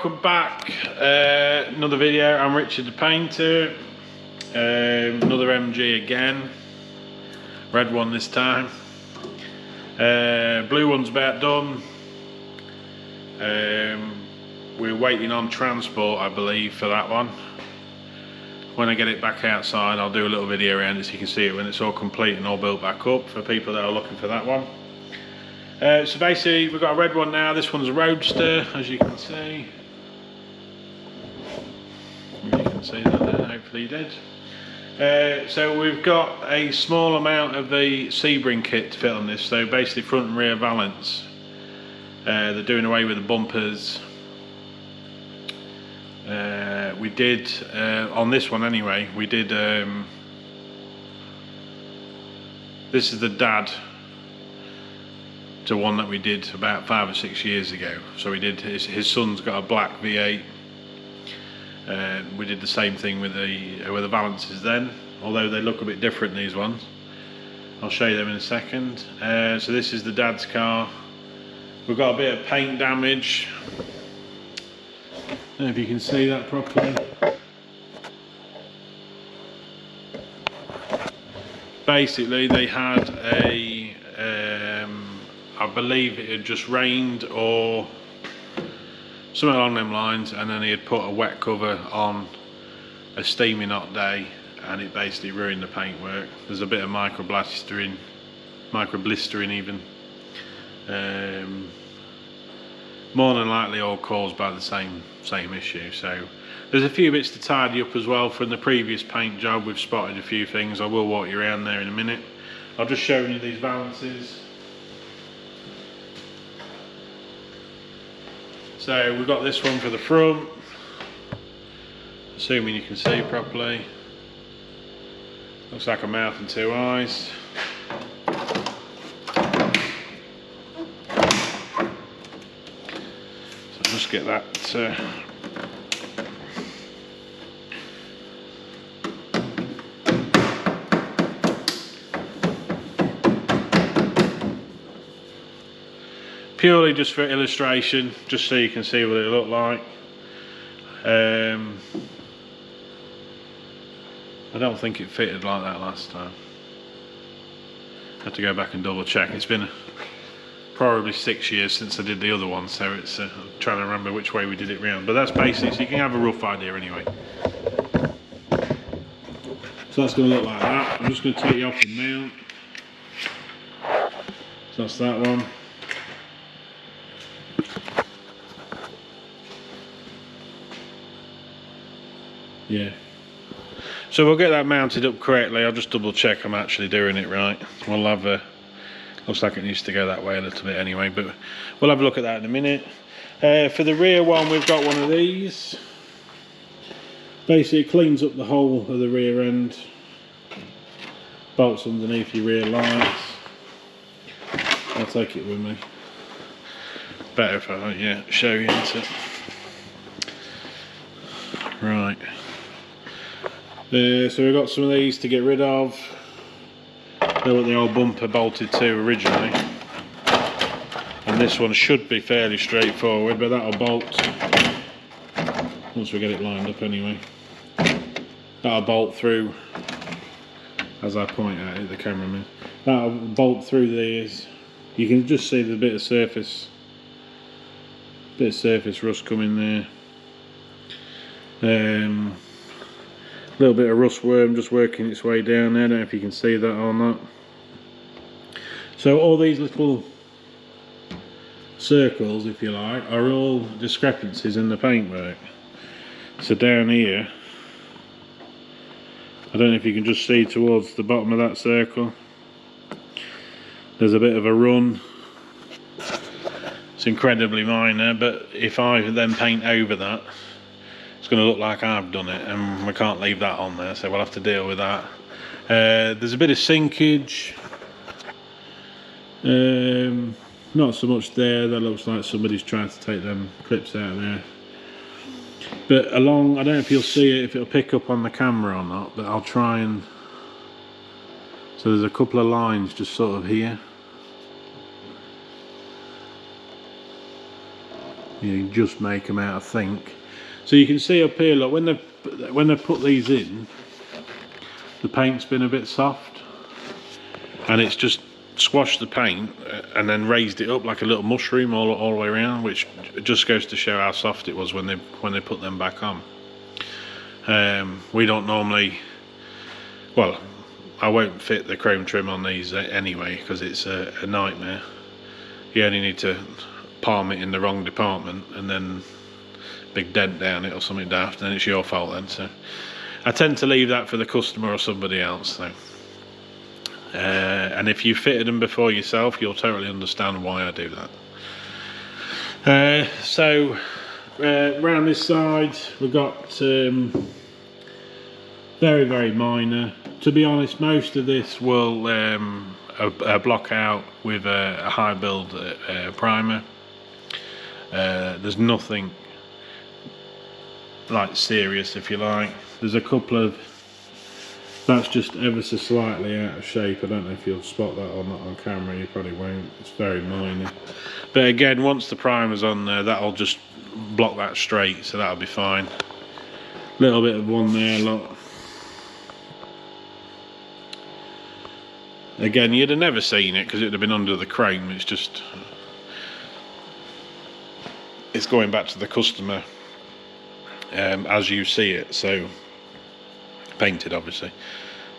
welcome back. Another video. I'm Richard the painter. Another MG again. Red one this time. Blue one's about done. We're waiting on transport, I believe, for that one. When I get it back outside, I'll do a little video around it so you can see it when it's all complete and all built back up for people that are looking for that one. So basically, we've got a red one now. This one's a roadster, as you can see. You can see that there, hopefully you did. So we've got a small amount of the Sebring kit to fit on this. So basically front and rear valance. They're doing away with the bumpers. We did, on this one anyway, we did, this is the dad to one that we did about 5 or 6 years ago. So we did, his son's got a black V8. We did the same thing with the valances then, although they look a bit different, these ones. I'll show you them in a second. So this is the dad's car. We've got a bit of paint damage. I don't know if you can see that properly. Basically they had a I believe it had just rained or something along them lines, and then he had put a wet cover on a steaming hot day and it basically ruined the paintwork. There's a bit of micro blistering even. More than likely all caused by the same issue. So there's a few bits to tidy up as well from the previous paint job. We've spotted a few things. I will walk you around there in a minute. I'll just show you these valances. So we've got this one for the front, assuming you can see properly. Looks like a mouth and 2 eyes. So just get that purely just for illustration, just so you can see what it looked like. I don't think it fitted like that last time. I have to go back and double check. It's been probably 6 years since I did the other one, so it's I'm trying to remember which way we did it round. But that's basic, so you can have a rough idea anyway. So that's going to look like that. I'm just going to take you off the mount. So that's that one. Yeah, so we'll get that mounted up correctly. I'll just double check I'm actually doing it right. We'll have a, looks like it needs to go that way a little bit anyway, but we'll have a look at that in a minute. For the rear one, we've got one of these. Basically it cleans up the whole of the rear end, bolts underneath your rear lights. I'll take it with me. Better if I show you it. Right. So we've got some of these to get rid of. They're what the old bumper bolted to originally. And this one should be fairly straightforward, but that'll bolt once we get it lined up anyway. That'll bolt through, as I point out at the cameraman. That'll bolt through these. You can just see the bit of surface rust coming there. A little bit of rust worm just working its way down there. I don't know if you can see that or not. So all these little circles, if you like, are all discrepancies in the paintwork. So down here, I don't know if you can just see towards the bottom of that circle, there's a bit of a run. It's incredibly minor, but if I then paint over that, it's going to look like I've done it, and we can't leave that on there, so we'll have to deal with that. There's a bit of sinkage, not so much there. That looks like somebody's trying to take them clips out of there. But along, I don't know if you'll see it, if it'll pick up on the camera or not, but I'll try and... So there's a couple of lines just sort of here. You just make them out, I think. So you can see up here, look, when they put these in, the paint's been a bit soft, and it's just squashed the paint and then raised it up like a little mushroom all the way around, which just goes to show how soft it was when they put them back on. We don't normally, well, I won't fit the chrome trim on these anyway, because it's a nightmare. You only need to palm it in the wrong department and then big dent down it or something daft, and it's your fault then. So I tend to leave that for the customer or somebody else. So and if you fitted them before yourself, you'll totally understand why I do that. So around this side we've got very, very minor. To be honest, most of this will block out with a high build primer. There's nothing like serious, if you like. There's a couple of, that's just ever so slightly out of shape. I don't know if you'll spot that or not on camera, you probably won't, it's very minor. But again, once the primer's on there, that'll just block that straight, so that'll be fine. Little bit of one there, look. Again, you'd have never seen it because it would have been under the chrome. It's just, it's going back to the customer as you see it, so painted obviously.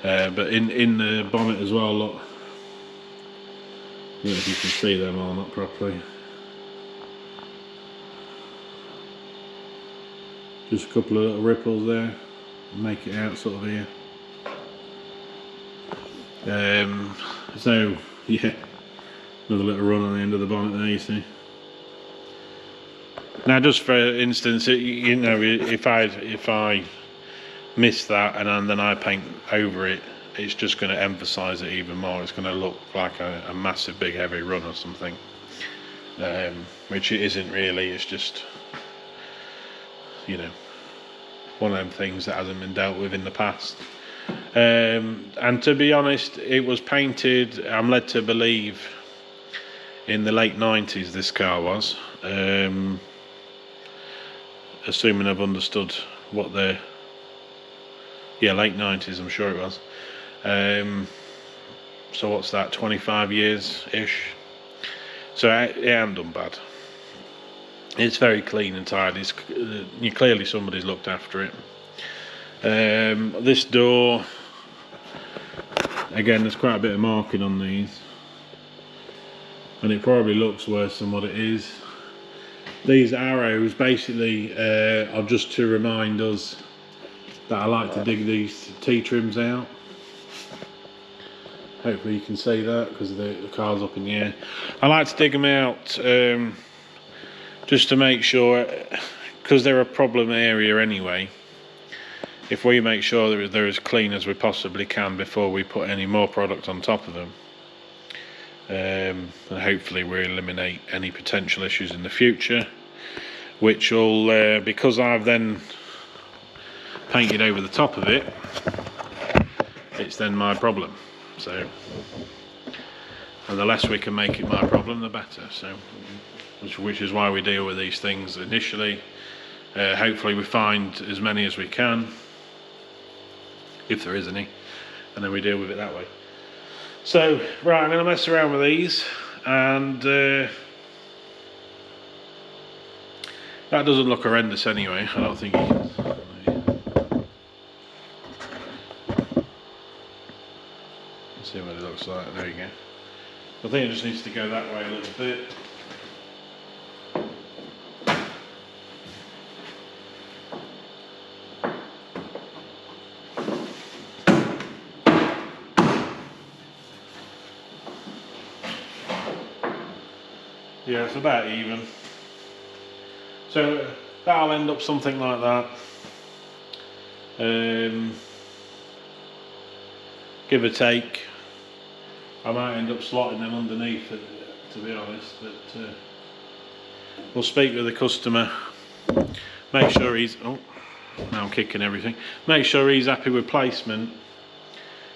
But in the bonnet as well, look. I don't know if you can see them or not properly. Just a couple of little ripples there, make it out sort of here. So yeah, another little run on the end of the bonnet there, you see. Now, just for instance, you know, if I miss that and then I paint over it, it's just going to emphasise it even more. It's going to look like a massive big heavy run or something, which it isn't really. It's just, you know, one of them things that hasn't been dealt with in the past. And to be honest, it was painted, I'm led to believe, in the late 90s this car was, assuming I've understood what the, yeah, late 90s I'm sure it was. So what's that, 25 years ish? So it ain't done bad. It's very clean and tidy. Clearly somebody's looked after it. This door, again, there's quite a bit of marking on these, and it probably looks worse than what it is. These arrows basically are just to remind us that I like to dig these T-trims out. Hopefully you can see that because the car's up in the air. I like to dig them out just to make sure, because they're a problem area anyway. If we make sure they're as clean as we possibly can before we put any more product on top of them, and hopefully we eliminate any potential issues in the future, which will, because I've then painted over the top of it, it's then my problem. So, and the less we can make it my problem, the better. So, which is why we deal with these things initially. Hopefully we find as many as we can, if there is any, and then we deal with it that way. So, right, I'm going to mess around with these, and that doesn't look horrendous anyway. I don't think you can. Let's see what it looks like. There you go. I think it just needs to go that way a little bit. Yeah, it's about even. So that'll end up something like that. Give or take. I might end up slotting them underneath it, to be honest, but we'll speak with the customer, make sure he's, oh, now I'm kicking everything, make sure he's happy with placement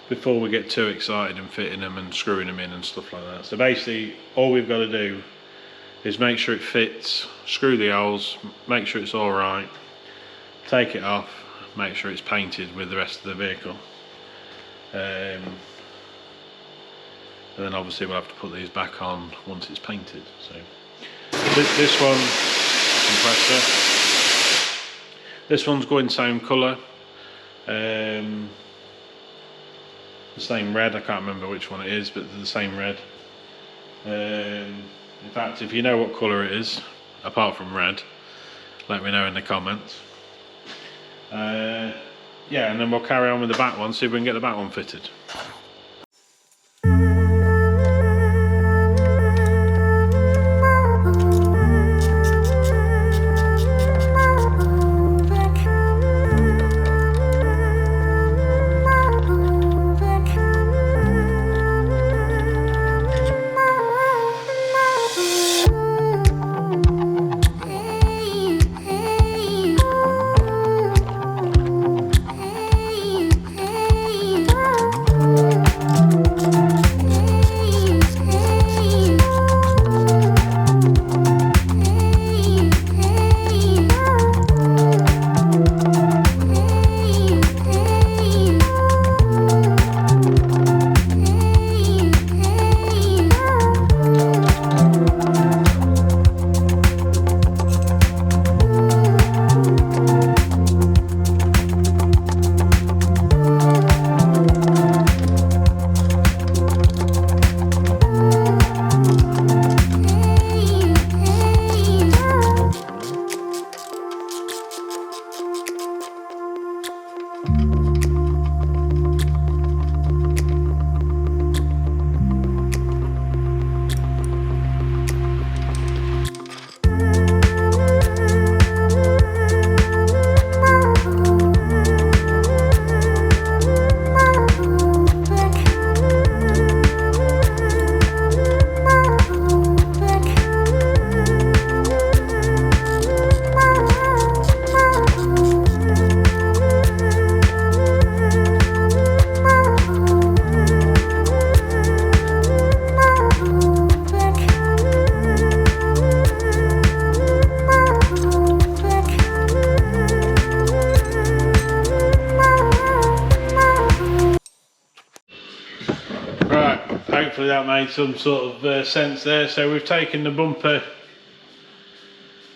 before we get too excited and fitting them and screwing them in and stuff like that. So basically all we've got to do is make sure it fits, screw the holes, make sure it's all right, take it off, make sure it's painted with the rest of the vehicle. And then obviously we'll have to put these back on once it's painted. So this one, compressor, this one's going same colour, the same red. I can't remember which one it is, but they're the same red. In fact, if you know what colour it is apart from red, let me know in the comments. Yeah, and then we'll carry on with the back one, see if we can get the back one fitted. Hopefully that made some sort of sense there. So we've taken the bumper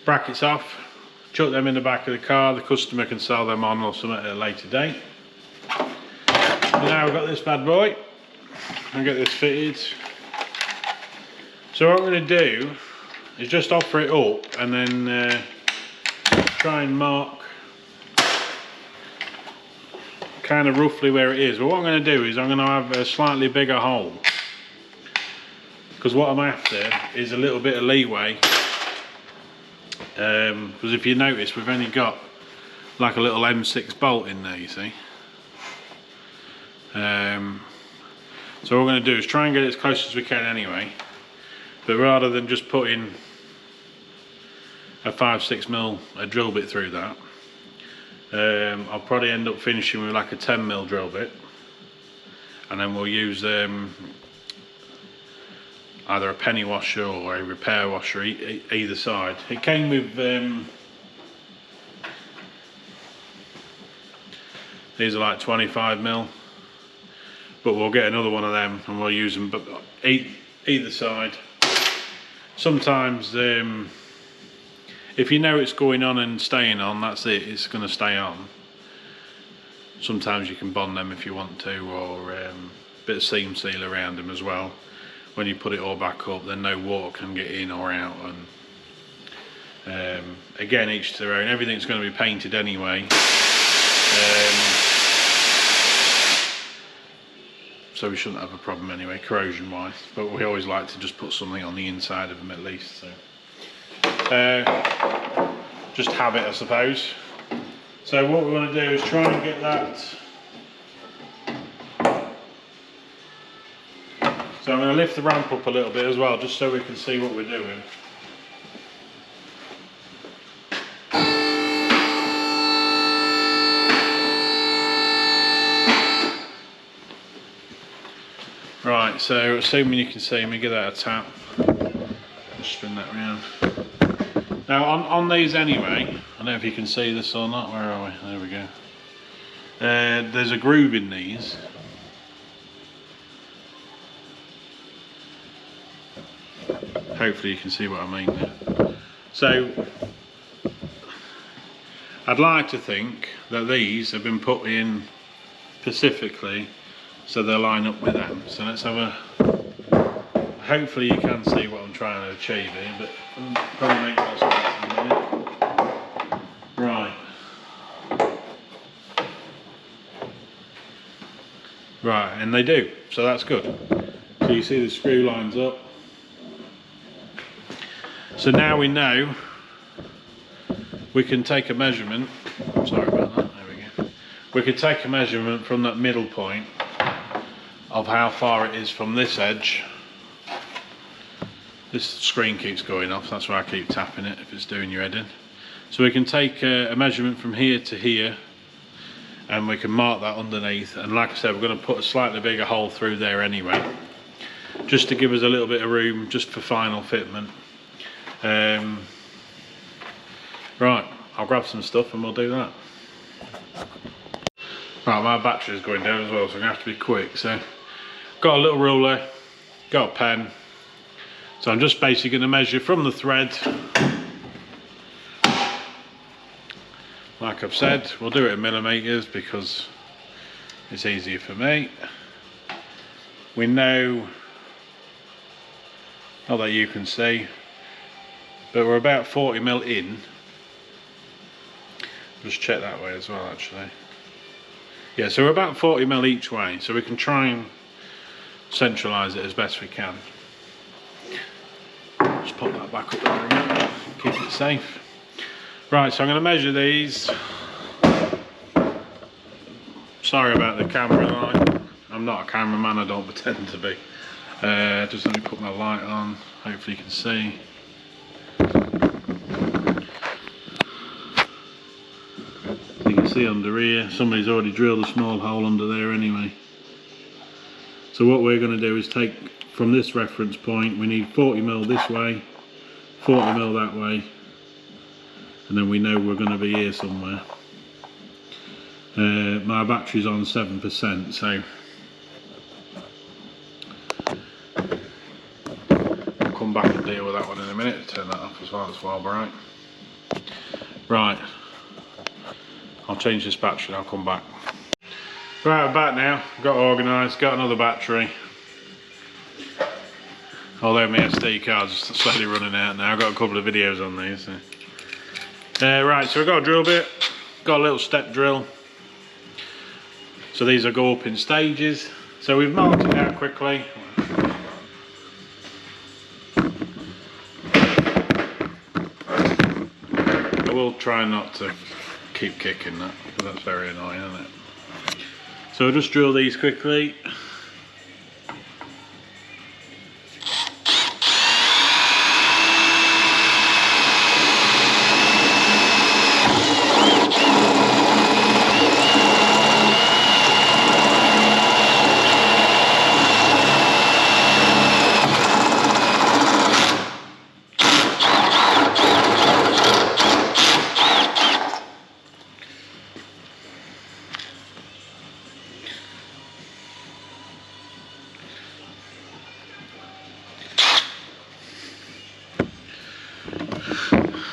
brackets off, chucked them in the back of the car. The customer can sell them on or something at a later date. And now we've got this bad boy. I'll get this fitted. So what we're going to do is just offer it up and then try and mark kind of roughly where it is. But what I'm going to do is I'm going to have a slightly bigger hole, because what I'm after is a little bit of leeway, because if you notice we've only got like a little M6 bolt in there, you see. So what we're going to do is try and get it as close as we can anyway, but rather than just putting a 5-6mm a drill bit through that, I'll probably end up finishing with like a 10mm drill bit, and then we'll use either a penny washer or a repair washer either side. It came with these are like 25mm, but we'll get another one of them and we'll use them either side. Sometimes if you know it's going on and staying on, that's it, it's going to stay on. Sometimes you can bond them if you want to, or a bit of seam seal around them as well. When you put it all back up, then no water can get in or out. And again, each to their own. Everything's going to be painted anyway, so we shouldn't have a problem anyway, corrosion wise. But we always like to just put something on the inside of them at least. So just habit, I suppose. So what we want to do is try and get that. So I'm going to lift the ramp up a little bit as well, just so we can see what we're doing. Right, so assuming you can see me, give that a tap. Just spin that round. Now on these anyway, I don't know if you can see this or not. Where are we? There we go. There's a groove in these. Hopefully you can see what I mean there. So I'd like to think that these have been put in specifically so they'll line up with them. So let's have a, hopefully you can see what I'm trying to achieve here, but probably make more sense in a minute. Right. Right, and they do, so that's good. So you see the screw lines up. So now we know we can take a measurement, sorry about that, there we go. We could take a measurement from that middle point of how far it is from this edge. This screen keeps going off, that's why I keep tapping it if it's doing your head in. So we can take a measurement from here to here, and we can mark that underneath, and like I said, we're going to put a slightly bigger hole through there anyway, just to give us a little bit of room just for final fitment. Right, I'll grab some stuff and we'll do that. Right, my battery is going down as well, so I'm going to have to be quick. So, got a little ruler, got a pen. So I'm just basically going to measure from the thread. Like I've said, we'll do it in millimetres because it's easier for me. We know, not that you can see, but we're about 40mm in. Just check that way as well actually. Yeah, so we're about 40mm each way, so we can try and centralise it as best we can. Just pop that back up there again, keep it safe. Right, so I'm going to measure these. Sorry about the camera light. I'm not a cameraman, I don't pretend to be. Just let me put my light on, hopefully you can see. You can see under here, somebody's already drilled a small hole under there anyway. So what we're going to do is take from this reference point, we need 40mm this way, 40mm that way, and then we know we're going to be here somewhere. My battery's on 7%, so I'll come back and deal with that one in a minute. Turn that off as well, it's well bright. Right, I'll change this battery and I'll come back. Right, I'm back now, got organised, got another battery. Although my SD card's slowly running out now, I've got a couple of videos on these. So. Right, so we've got a drill bit, got a little step drill. So these will go up in stages. So we've marked it out quickly. I will try not to keep kicking that, because that's very annoying, isn't it? So I'll just drill these quickly.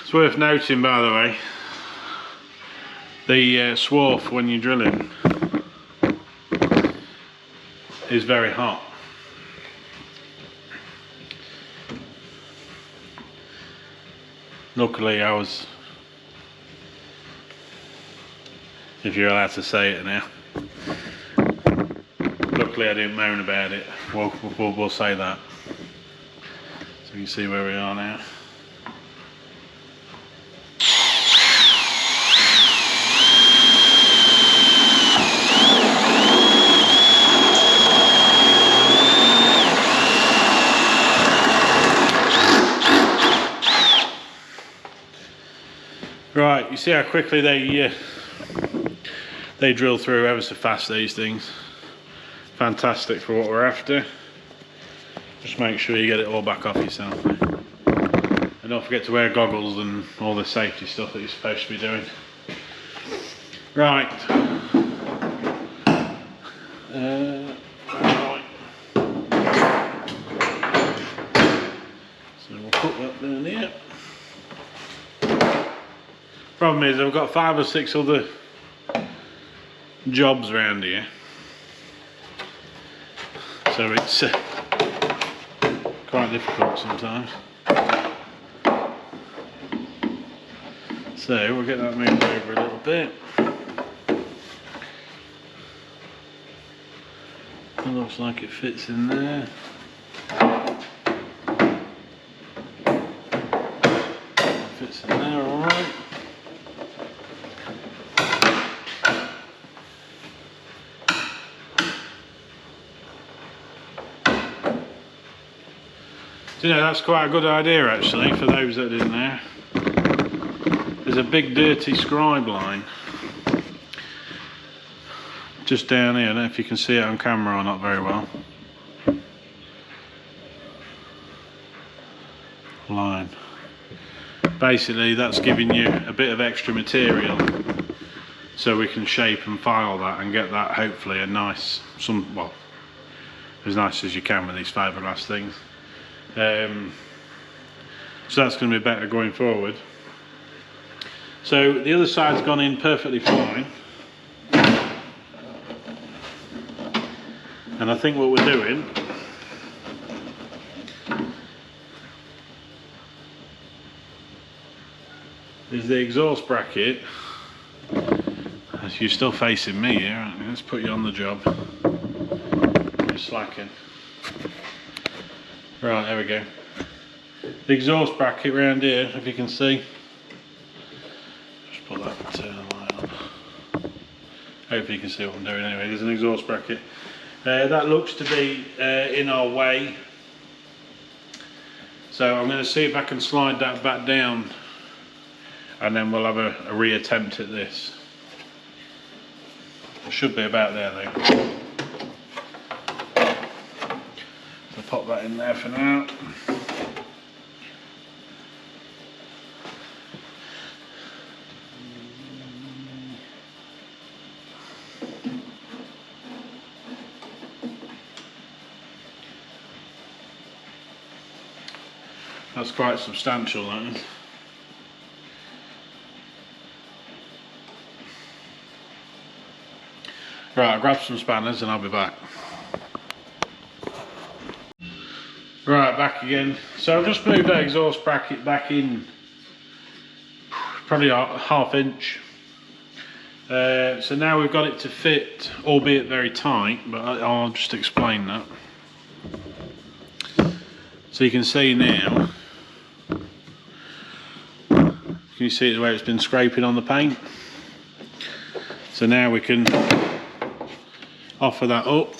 It's worth noting, by the way, the swarf when you're drilling is very hot. Luckily I was, if you're allowed to say it now, luckily I didn't moan about it. We'll say that. So you can see where we are now. Right, you see how quickly they drill through ever so fast, these things. Fantastic for what we're after. Just make sure you get it all back off yourself. And don't forget to wear goggles and all the safety stuff that you're supposed to be doing. Right. Right. So we'll put that down here. Problem is I've got 5 or 6 other jobs around here. So it's quite difficult sometimes. So we'll get that moved over a little bit. It looks like it fits in there. Fits in there alright. You know, that's quite a good idea actually for those that didn't know. There's a big dirty scribe line just down here. I don't know if you can see it on camera or not very well. Line. Basically that's giving you a bit of extra material so we can shape and file that and get that hopefully a nice, well, as nice as you can with these fiberglass things. So that's going to be better going forward. So the other side's gone in perfectly fine, and I think what we're doing is the exhaust bracket. You're still facing me here, aren't you? Let's put you on the job. You're slacking. Right, there we go. The exhaust bracket round here, if you can see. Just put that light on. Hopefully you can see what I'm doing anyway. There's an exhaust bracket. That looks to be in our way. So I'm going to see if I can slide that back down and then we'll have a re-attempt at this. It should be about there though. So pop that in there for now. That's quite substantial, that is. Right, I'll grab some spanners and I'll be back. Right, back again. So I've just moved that exhaust bracket back in probably a ½ inch. So now we've got it to fit, albeit very tight, but I'll just explain that. So you can see now, can you see the way it's been scraping on the paint? So now we can offer that up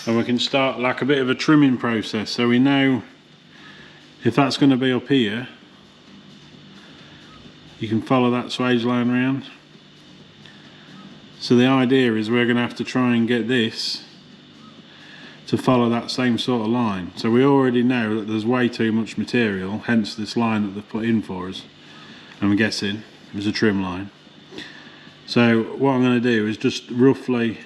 and we can start like a bit of a trimming process, so we know if that's going to be up here, you can follow that swage line around. So the idea is we're going to have to try and get this to follow that same sort of line. So we already know that there's way too much material, hence this line that they've put in for us. I'm guessing it was a trim line. So what I'm going to do is just roughly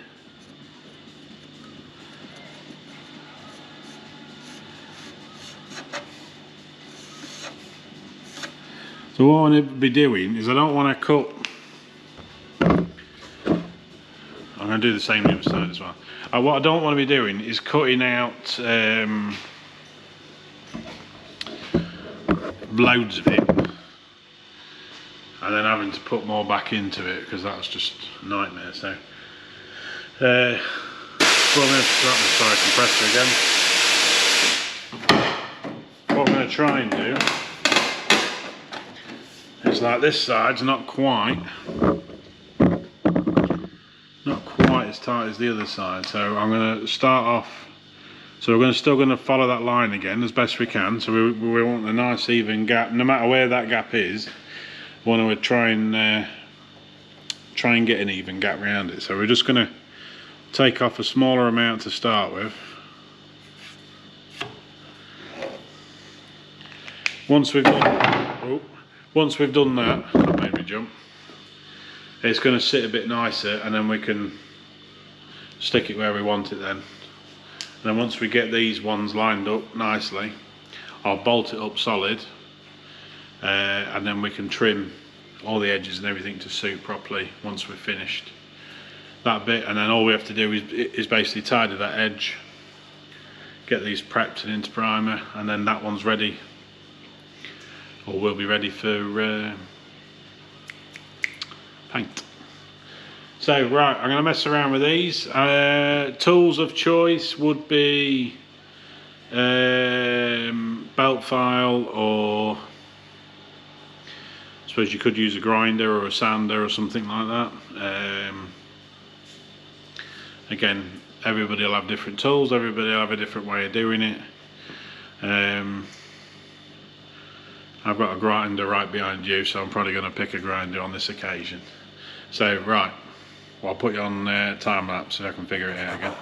so what I want to be doing is I don't want to cut. I'm going to do the same on the other side as well. What I don't want to be doing is cutting out loads of it and then having to put more back into it, because that's just a nightmare. So well, I'm going to start the compressor again. What I'm going to try and do is, like, this side's not quite as tight as the other side, so I'm going to start off. So we're still going to follow that line again as best we can. So we want a nice even gap, no matter where that gap is. We want to try and get an even gap around it. So we're just going to take off a smaller amount to start with. once we've done that, that made me jump. It's going to sit a bit nicer, and then we can stick it where we want it then. And then once we get these ones lined up nicely, I'll bolt it up solid, and then we can trim all the edges and everything to suit properly once we've finished that bit. And then all we have to do is basically tidy that edge, get these prepped and into primer, and then that one's ready, or will be ready for paint. So right, I'm going to mess around with these. Tools of choice would be belt file, or I suppose you could use a grinder or a sander or something like that. Again, everybody will have different tools, everybody will have a different way of doing it. I've got a grinder right behind you, so I'm probably going to pick a grinder on this occasion. So right, well, I'll put you on time lapse so I can figure it out again.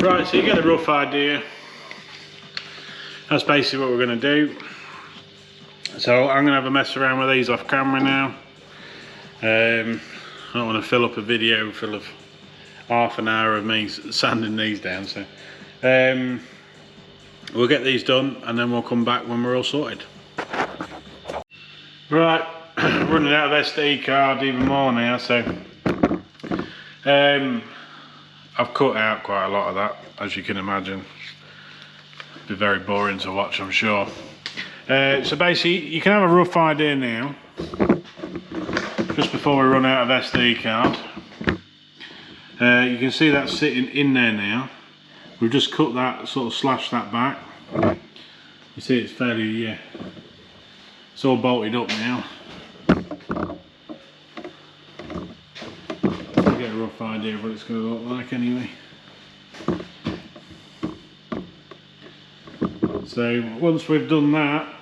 Right, so you get a rough idea. That's basically what we're going to do. So I'm going to have a mess around with these off camera now. I don't want to fill up a video full of half an hour of me sanding these down. So we'll get these done, and then we'll come back when we're all sorted. Right, running out of SD card even more now, so I've cut out quite a lot of that, as you can imagine. It'd be very boring to watch, I'm sure. So basically, you can have a rough idea now, just before we run out of SD card. You can see that sitting in there now. We've just cut that, sort of slashed that back. You see it's fairly, it's all bolted up now. Get a rough idea of what it's going to look like anyway. So once we've done that,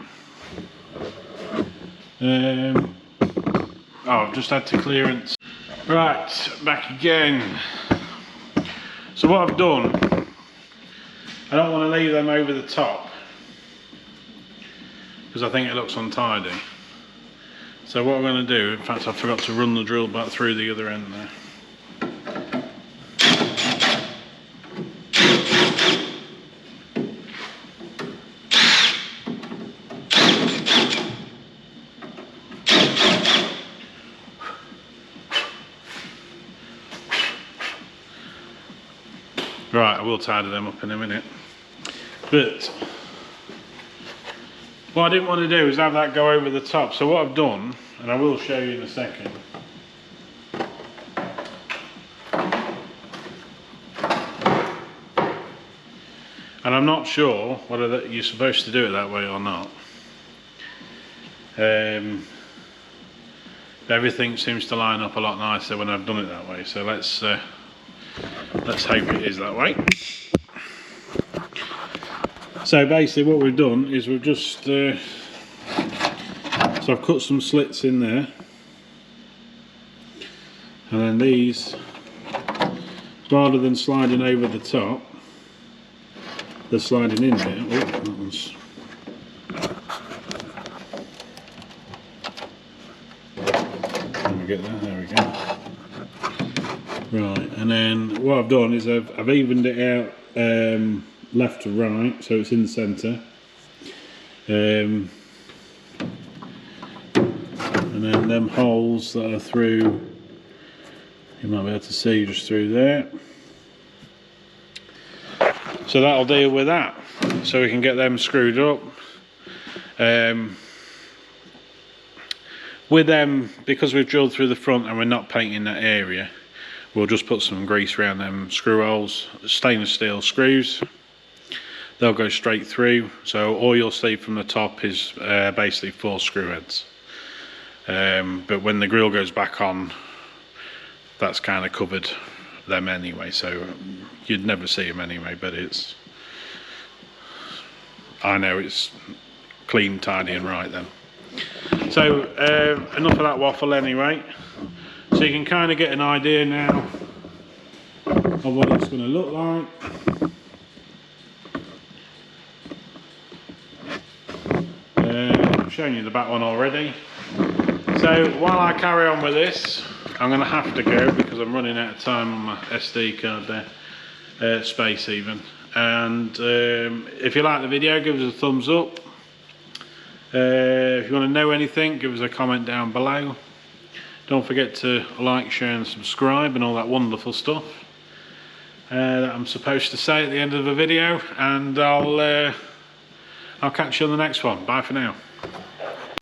I've just had to clearance. Right, back again. So what I've done, I don't want to leave them over the top because I think it looks untidy. So what I'm going to do, in fact I forgot to run the drill back through the other end there. Right, I will tidy them up in a minute. But what I didn't want to do is have that go over the top. So what I've done, and I will show you in a second. And I'm not sure whether you're supposed to do it that way or not. Everything seems to line up a lot nicer when I've done it that way. So let's hope it is that way. So basically what we've done is we've just so I've cut some slits in there, and then these, rather than sliding over the top, they're sliding in there. Oh, that one's get there. There we go. Right, and then what I've done is I've evened it out left to right, so it's in the centre. And then them holes that are through, you might be able to see just through there. So that'll deal with that. So we can get them screwed up. With them, because we've drilled through the front and we're not painting that area, we'll just put some grease around them screw holes, stainless steel screws. They'll go straight through, so all you'll see from the top is basically 4 screw heads. But when the grill goes back on, that's kind of covered them anyway, so you'd never see them anyway, but I know it's clean, tidy and right then. So enough of that waffle anyway, so you can kind of get an idea now of what it's going to look like. I've shown you the back one already. So while I carry on with this, I'm going to have to go because I'm running out of time on my SD card there, space even. And if you like the video, give us a thumbs up. If you want to know anything, give us a comment down below. Don't forget to like, share and subscribe and all that wonderful stuff that I'm supposed to say at the end of the video. And I'll catch you on the next one. Bye for now.